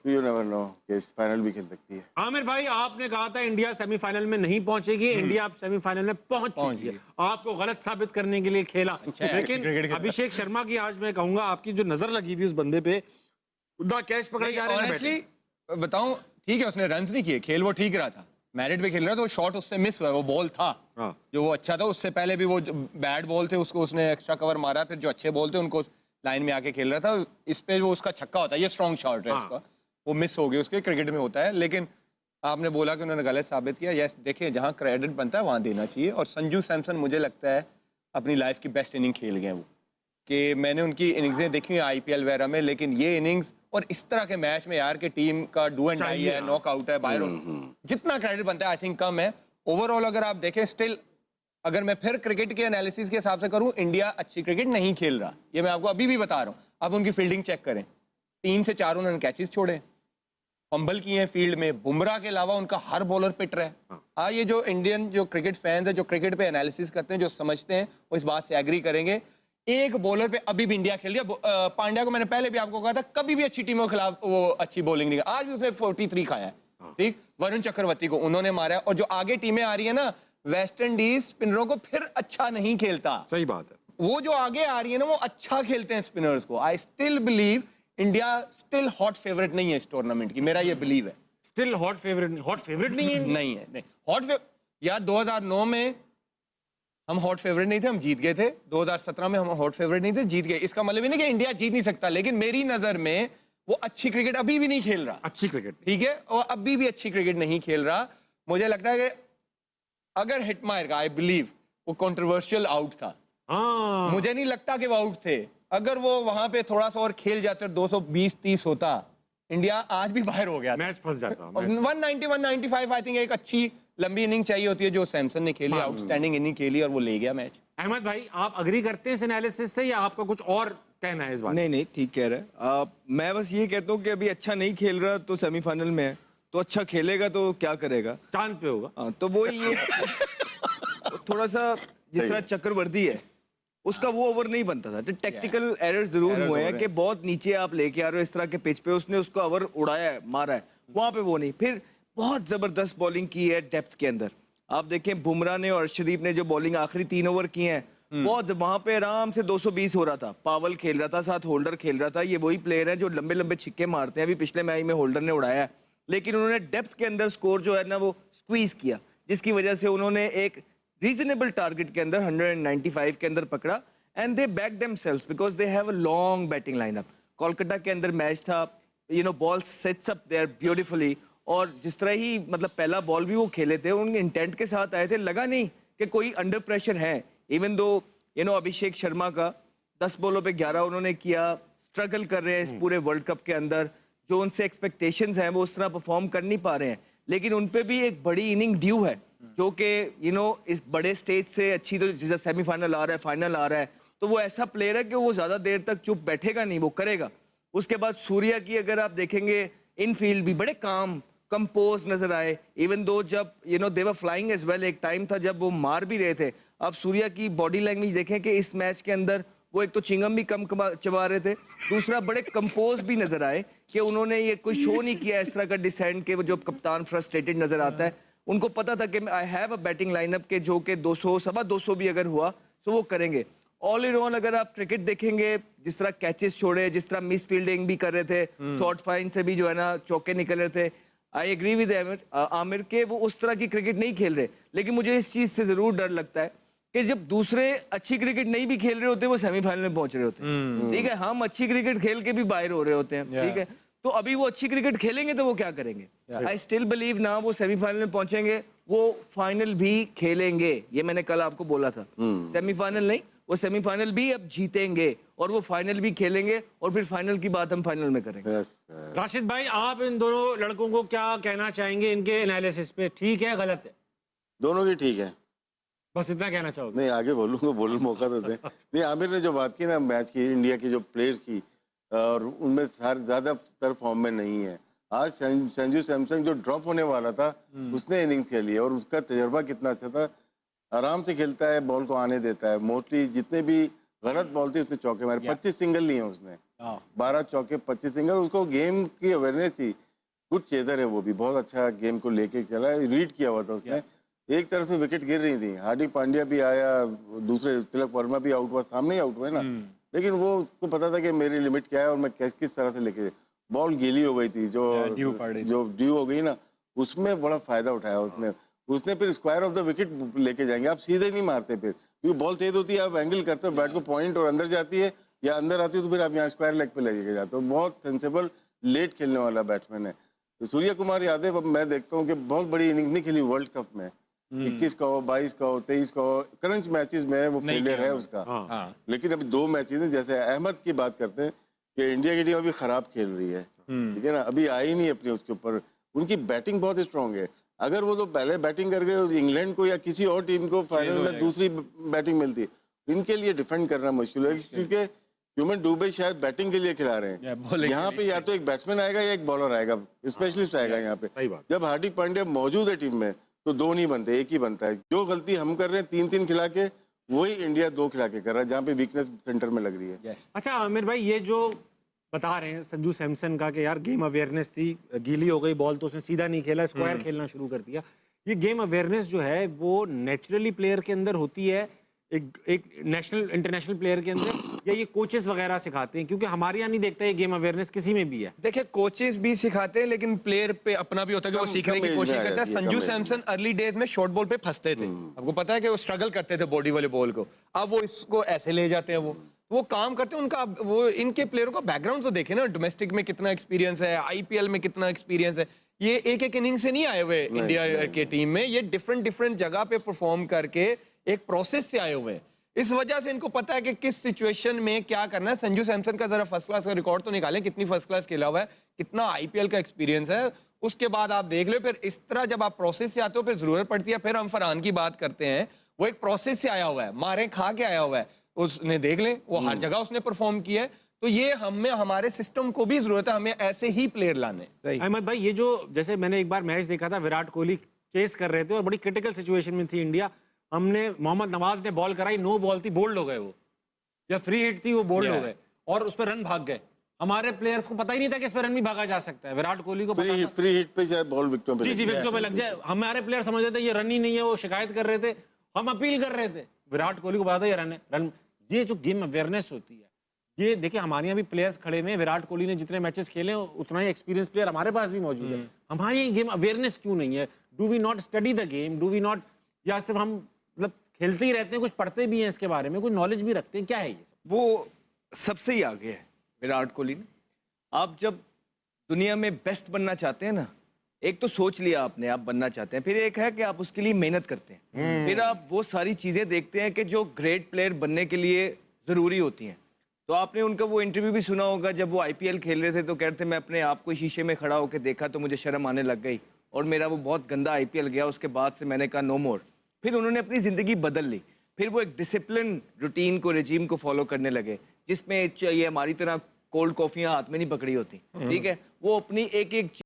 You never know कि final भी खेल सकती है। आमिर भाई, आपने कहा था इंडिया सेमीफाइनल में नहीं पहुंचेगी, इंडिया अब सेमीफाइनल में पहुंच चुकी है। आपको गलत साबित करने के लिए खेला। लेकिन अभिषेक शर्मा की आज मैं कहूंगा आपकी जो नजर लगी हुई उस बंदे पे, उतना कैच पकड़े जा रहे हैं। बताऊं, ठीक है उसने रन्स नहीं किए, खेल वो ठीक रहा था, मैरिट पे खेल रहा था, तो शॉट उससे मिस हुआ, वो बॉल था जो वो अच्छा था। उससे पहले भी वो बैड बॉल थे उसको उसने एक्स्ट्रा कवर मारा, फिर जो अच्छे बॉल थे उनको लाइन में आके खेल रहा था। इस पे वो उसका छक्का होता है, ये स्ट्रॉन्ग शॉट है उसका, वो मिस हो गई उसके, क्रिकेट में होता है। लेकिन आपने बोला कि उन्होंने गलत साबित किया, यस देखिए जहाँ क्रेडिट बनता है वहाँ देना चाहिए। और संजू सैमसन मुझे लगता है अपनी लाइफ की बेस्ट इनिंग खेल गए वो, कि मैंने उनकी इनिंग्सें देखी हैं आईपीएल वगैरह में, लेकिन ये इनिंग्स और इस तरह के मैच में यार के टीम का डू एंड डाई है, नॉकआउट है, बाहर जितना क्रेडिट बनता है आई थिंक कम है। ओवरऑल अगर आप देखें स्टिल, अगर मैं फिर क्रिकेट के एनालिसिस के हिसाब से करूं, इंडिया अच्छी क्रिकेट नहीं खेल रहा, ये मैं आपको अभी भी बता रहा हूं। आप उनकी फील्डिंग चेक करें, 3 से 4 उन्होंने कैचेस छोड़े, फंबल किए हैं फील्ड में, बुमराह के अलावा उनका हर बॉलर पिट रहा है। हाँ, ये जो इंडियन जो क्रिकेट फैंस है, जो क्रिकेट पे एनालिसिस करते हैं, जो समझते हैं, वो इस बात से एग्री करेंगे। एक बॉलर पे अभी भी इंडिया खेल रही है। पांड्या को मैंने पहले भी आपको कहा था, कभी भी अच्छी टीमों के खिलाफ वो अच्छी बॉलिंग नहीं, आज भी उसने 43 खाया है, ठीक। वरुण चक्रवर्ती को उन्होंने मारा है, और जो आगे टीमें आ रही है ना, वेस्ट इंडीज स्पिनरों को फिर अच्छा नहीं खेलता। सही बात है, वो जो आगे आ रही है ना, वो अच्छा खेलते हैं स्पिनर्स को। I still believe India still hot favourite नहीं है इस टूर्नामेंट की, मेरा ये बिलीव है। स्टिल हॉट फेवरेट नहीं है? नहीं है, नहीं हॉट यार 2009 में हम हॉट फेवरेट नहीं थे, हम जीत गए थे। 2017 में हम हॉट फेवरेट नहीं थे, जीत गए। इसका मतलब नहीं कि इंडिया जीत नहीं सकता, लेकिन मेरी नजर में वो अच्छी क्रिकेट अभी भी नहीं खेल रहा। अच्छी क्रिकेट, ठीक है, और अभी भी अच्छी क्रिकेट नहीं खेल रहा। मुझे लगता है कि अगर हिट मारेगा, आई बिलीव वो कंट्रोवर्शियल आउट था। मुझे नहीं लगता कि वो आउट थे। अगर वो वहां पे थोड़ा सा और खेल जाते और 220-30 होता, इंडिया आज भी बाहर हो गया, मैच फंस जाता। 190 195 आई थिंक एक अच्छी लंबी इनिंग चाहिए होती है, जो सैमसन ने खेली, आउटस्टैंडिंग इनिंग खेली और वो ले गया मैच। अहमद भाई, आप अग्री करते हैं इस एनालिसिस से या आपका कुछ और कहना है इस बात? नहीं, ठीक कह रहे हैं। मैं बस ये कहता हूँ कि अभी अच्छा नहीं खेल रहा तो सेमीफाइनल में है, तो अच्छा खेलेगा तो क्या करेगा, चांद पे होगा। हाँ, तो वो ये थोड़ा सा जिस तरह चक्रवर्ती है, उसका वो ओवर नहीं बनता था। तो टेक्निकल एरर जरूर हुए हैं कि बहुत नीचे आप लेके आ रहे हो इस तरह के पिच पे, उसने उसको ओवर उड़ाया है, मारा है, वहां पे वो नहीं। फिर बहुत जबरदस्त बॉलिंग की है डेप्थ के अंदर। आप देखें बुमराह ने और अर्शदीप ने जो बॉलिंग आखिरी 3 ओवर की हैं, बहुत वहां पे आराम से 220 हो रहा था। पावल खेल रहा था, साथ होल्डर खेल रहा था। ये वही प्लेयर है जो लंबे लंबे छिक्के मारते हैं, अभी पिछले मैच में होल्डर ने उड़ाया है। लेकिन उन्होंने डेप्थ के अंदर स्कोर जो है ना वो स्क्वीज किया, जिसकी वजह से उन्होंने एक रीजनेबल टारगेट के अंदर 195 के अंदर पकड़ा, and they back themselves because they have a long batting lineup. Kolkata के अंदर मैच था, ball sets up there beautifully, और जिस तरह ही मतलब पहला बॉल भी वो खेले थे, उनके इंटेंट के साथ आए थे, लगा नहीं कि कोई अंडर प्रेशर है। इवन दो अभिषेक शर्मा का 10 बॉलों पे 11 उन्होंने किया, स्ट्रगल कर रहे हैं इस पूरे वर्ल्ड कप के अंदर, जो उनसे एक्सपेक्टेशंस हैं वो उस तरह परफॉर्म कर नहीं पा रहे हैं। लेकिन उन पे भी एक बड़ी इनिंग ड्यू है, जो कि इस बड़े स्टेज से अच्छी, तो जैसे सेमीफाइनल आ रहा है, फाइनल आ रहा है, तो वो ऐसा प्लेयर है कि वो ज्यादा देर तक चुप बैठेगा नहीं, वो करेगा। उसके बाद सूर्या की अगर आप देखेंगे, इनफील्ड भी बड़े काम कंपोज नजर आए, इवन दो जब दे वर फ्लाइंग एज वेल। एक टाइम था जब वो मार भी रहे थे। अब सूर्या की बॉडी लैंग्वेज देखें कि इस मैच के अंदर वो एक तो चिंगम भी कम चबा रहे थे, दूसरा बड़े कंपोज भी नजर आए कि उन्होंने ये कोई शो नहीं किया इस तरह का डिसेंट के, वो जो कप्तान फ्रस्ट्रेटेड नजर आता है। उनको पता था कि I have a batting lineup के जो कि 200 सवा 200 भी अगर हुआ तो वो करेंगे। ऑल इन ऑल अगर आप क्रिकेट देखेंगे, जिस तरह कैचेस छोड़े, जिस तरह मिस फील्डिंग भी कर रहे थे, शॉर्ट फाइन से भी जो है ना चौके निकल रहे थे, आई एग्री विद आमिर के वो उस तरह की क्रिकेट नहीं खेल रहे। लेकिन मुझे इस चीज से जरूर डर लगता है कि जब दूसरे अच्छी क्रिकेट नहीं भी खेल रहे होते, वो सेमीफाइनल में पहुंच रहे होते हैं, ठीक है, हम अच्छी क्रिकेट खेल के भी बाहर हो रहे होते हैं, ठीक है, तो अभी वो अच्छी क्रिकेट खेलेंगे तो वो क्या करेंगे? आई स्टिल बिलीव ना वो सेमीफाइनल में पहुंचेंगे, वो फाइनल भी खेलेंगे। ये मैंने कल आपको बोला था, सेमीफाइनल नहीं, वो सेमीफाइनल भी अब जीतेंगे और वो फाइनल भी खेलेंगे, और फिर फाइनल की बात हम फाइनल में करेंगे। राशिद भाई, आप इन दोनों लड़कों को क्या कहना चाहेंगे इनके एनालिसिस पे? ठीक है, गलत है? दोनों की ठीक है, बस इतना कहना चाहोगे? नहीं, आगे बोलूंगा, बोलने मौका तो दे। नहीं, आमिर ने जो बात की ना मैच की, इंडिया की जो प्लेयर्स की, और उनमें ज्यादातर फॉर्म में नहीं है। आज संजू सैमसन जो ड्रॉप होने वाला था, उसने इनिंग खेली और उसका तजर्बा कितना अच्छा था। आराम से खेलता है, बॉल को आने देता है। मोस्टली जितने भी गलत बॉल थी उसने चौके मारे, 25 सिंगल लिए उसने। 12 चौके 25 सिंगल, उसको गेम की अवेयरनेस थी। गुड चेजर है वो भी, बहुत अच्छा गेम को लेके चला, रीड किया हुआ था उसने। एक तरह से विकेट गिर रही थी, हार्दिक पांड्या भी आया, दूसरे तिलक वर्मा भी आउट हुआ, सामने ही आउट हुए ना, लेकिन वो उसको पता था कि मेरी लिमिट क्या है और मैं किस तरह से लेके, बॉल गीली हो गई थी जो ड्यू हो गई ना, उसमें बड़ा फायदा उठाया उसने फिर स्क्वायर ऑफ द विकेट लेके जाएंगे, आप सीधे नहीं मारते फिर, क्योंकि बॉल तेज होती है, आप एंगल करते हो बैट को पॉइंट और अंदर जाती है या अंदर आती है, तो फिर आप यहाँ स्क्वायर लेग पे लेके जाते हो। बहुत सेंसेबल लेट खेलने वाला बैट्समैन है। तो सूर्य कुमार यादव अब मैं देखता हूँ कि बहुत बड़ी इनिंग नहीं खेली वर्ल्ड कप में, 21 का हो, 22 का हो, 23 का हो, क्रंच मैचेस में वो फेलियर है उसका। लेकिन अभी 2 मैचेस हैं, जैसे अहमद की बात करते हैं कि इंडिया की टीम अभी खराब खेल रही है, ठीक है ना, अभी आई नहीं अपनी उसके ऊपर, उनकी बैटिंग बहुत स्ट्रांग है। अगर वो तो पहले बैटिंग करके इंग्लैंड को या किसी और टीम को फाइनल में दूसरी बैटिंग मिलती, इनके लिए डिफेंड करना मुश्किल है, क्योंकि ह्यूमन डूबे शायद बैटिंग के लिए खिला रहे हैं। यहाँ पे या तो एक बैट्समैन आएगा या एक बॉलर आएगा, स्पेशलिस्ट आएगा यहाँ पे। जब हार्दिक पांड्या मौजूद है टीम में तो 2 नहीं बनते, एक ही बनता है। जो गलती हम कर रहे हैं 3-3 खिला के, वही इंडिया 2 खिला के कर रहा है, जहाँ पे वीकनेस सेंटर में लग रही है। अच्छा आमिर भाई, ये जो बता रहे हैं संजू सैमसन का कि यार गेम अवेयरनेस थी, गीली हो गई बॉल तो उसने सीधा नहीं खेला, स्क्वायर खेलना शुरू कर दिया। ये गेम अवेयरनेस जो है वो नेचुरली प्लेयर के अंदर होती है, एक नेशनल इंटरनेशनल प्लेयर के अंदर, या ये कोचेस वगैरह सिखाते हैं? क्योंकि हमारे यहाँ नहीं देखता ये गेम अवेयरनेस किसी में भी है। देखिए कोचेस भी सिखाते हैं, लेकिन प्लेयर पे अपना भी होता है कि वो सीखने की कोशिश करता है। संजू सैमसन अर्ली डेज में शॉर्ट बॉल पे फंसते थे, आपको पता है कि वो स्ट्रगल करते थे बॉडी वाले बॉल को, अब वो इसको ऐसे ले जाते हैं, वो काम करते हैं। उनका वो इनके प्लेयरों का बैकग्राउंड तो देखे ना, डोमेस्टिक में कितना एक्सपीरियंस है, आईपीएल में कितना एक्सपीरियंस है। ये एक इनिंग से नहीं आए हुए इंडिया के टीम में, ये डिफरेंट जगह पे परफॉर्म करके एक प्रोसेस से आए हुए हैं। इस वजह से इनको पता है कि किस सिचुएशन में क्या करना है। संजू सैमसन का जरा फर्स्ट क्लास का रिकॉर्ड तो निकालें, कितनी फर्स्ट क्लास खेला हुआ है, कितना आईपीएल का एक्सपीरियंस है, उसके बाद आप देख लो। फिर इस तरह जब आप प्रोसेस से आते हो, फिर जरूरत पड़ती है। फिर हम फरहान की बात करते हैं, वो एक प्रोसेस से आया हुआ है, मारे खा के आया हुआ है, उसने देख लें वो हर जगह उसने परफॉर्म किया है। तो ये हमें हमारे सिस्टम को भी जरूरत है, हमें ऐसे ही प्लेयर लाने। अहमद भाई, ये जो जैसे मैंने एक बार मैच देखा था, विराट कोहली चेस कर रहे थे और बड़ी क्रिटिकल सिचुएशन में थी इंडिया, हमने मोहम्मद नवाज ने बॉल कराई, नो बॉल थी, बोल्ड हो गए वो, या फ्री हिट थी वो बोल्ड हो गए और उस पर रन भाग गए। हमारे प्लेयर्स को पता ही नहीं था कि इस पर रन भी भागा जा सकता है। विराट कोहली को पता था फ्री हिट पे शायद बॉल विकेटों पे जी विकेटों पे लग जाए, हमारे प्लेयर समझ रहे थे ये रन ही नहीं है, वो शिकायत कर रहे थे, हम अपील कर रहे थे। विराट कोहली को पता था ये रन है, रन। ये जो गेम अवेयरनेस होती है, ये देखिए हमारे यहाँ भी प्लेयर्स खड़े हुए हैं, विराट कोहली ने जितने मैचेस खेले उतना ही एक्सपीरियंस प्लेयर हमारे पास भी मौजूद है। हमारी गेम अवेयरनेस क्यों नहीं है? Do we not study the game? Do we not, या सिर्फ हम मतलब खेलते ही रहते हैं, कुछ पढ़ते भी हैं इसके बारे में, कोई नॉलेज भी रखते हैं? क्या है ये सब? वो सबसे ही आगे है विराट कोहली ने। आप जब दुनिया में बेस्ट बनना चाहते हैं ना, एक तो सोच लिया आपने आप बनना चाहते हैं, फिर एक है कि आप उसके लिए मेहनत करते हैं, फिर आप वो सारी चीजें देखते हैं कि जो ग्रेट प्लेयर बनने के लिए जरूरी होती हैं। तो आपने उनका वो इंटरव्यू भी सुना होगा, जब वो आईपीएल खेल रहे थे तो कह रहे थे मैं अपने आप को शीशे में खड़ा होकर देखा तो मुझे शर्म आने लग गई और मेरा वो बहुत गंदा आईपीएल गया, उसके बाद से मैंने कहा नो मोर। फिर उन्होंने अपनी जिंदगी बदल ली, फिर वो एक डिसिप्लिन रूटीन को, रेजीम को फॉलो करने लगे, जिसमें ये हमारी तरह कोल्ड कॉफियां हाथ में नहीं पकड़ी होती, ठीक है, वो अपनी एक